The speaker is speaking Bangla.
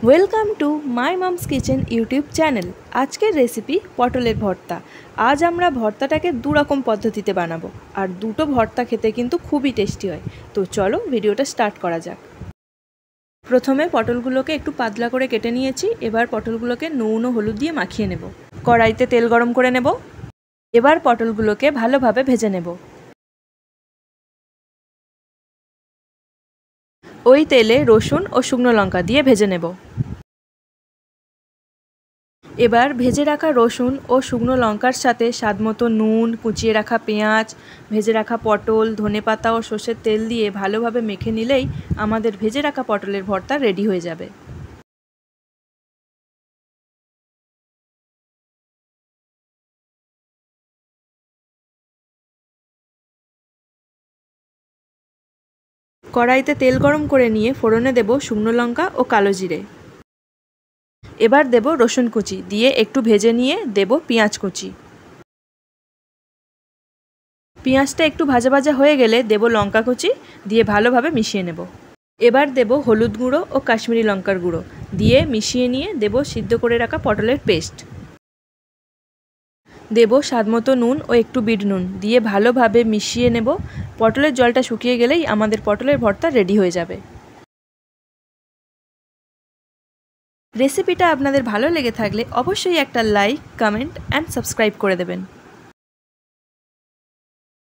Welcome to my mum's kitchen YouTube channel. আজকের রেসিপি পটলের ভর্তা। আজ আমরা ভর্তাটাকে দুরকম পদ্ধতিতে বানাবো, আর দুটো ভর্তা খেতে কিন্তু খুবই টেস্টি হয়। তো চলো ভিডিওটা স্টার্ট করা যাক। প্রথমে পটলগুলোকে একটু পাতলা করে কেটে নিয়েছি। এবার পটলগুলোকে নুন ও হলুদ দিয়ে মাখিয়ে নেব। কড়াইতে তেল গরম করে নেব। এবার পটলগুলোকে ভালোভাবে ভেজে নেব। ওই তেলে রসুন ও শুকনো লঙ্কা দিয়ে ভেজে নেব। এবার ভেজে রাখা রসুন ও শুকনো লঙ্কার সাথে স্বাদমতো নুন, কুচিয়ে রাখা পেঁয়াজ, ভেজে রাখা পটল, ধনেপাতা ও সর্ষের তেল দিয়ে ভালোভাবে মেখে নিলেই আমাদের ভেজে রাখা পটলের ভর্তা রেডি হয়ে যাবে। কড়াইতে তেল গরম করে নিয়ে ফোড়নে দেব শুকনো লঙ্কা ও কালো জিরে। এবার দেব রসুন কুচি, দিয়ে একটু ভেজে নিয়ে দেব পেঁয়াজ কুচি। পেঁয়াজটা একটু ভাজা ভাজা হয়ে গেলে দেব লঙ্কা কুচি, দিয়ে ভালোভাবে মিশিয়ে নেব। এবার দেব হলুদ গুঁড়ো ও কাশ্মীরি লঙ্কার গুঁড়ো, দিয়ে মিশিয়ে নিয়ে দেব সিদ্ধ করে রাখা পটলের পেস্ট। দেব স্বাদমতো নুন ও একটু বিট নুন, দিয়ে ভালোভাবে মিশিয়ে নেব। পটলের জলটা শুকিয়ে গেলেই আমাদের পটলের ভর্তা রেডি হয়ে যাবে। রেসিপিটা আপনাদের ভালো লেগে থাকলে অবশ্যই একটা লাইক, কমেন্ট অ্যান্ড সাবস্ক্রাইব করে দেবেন।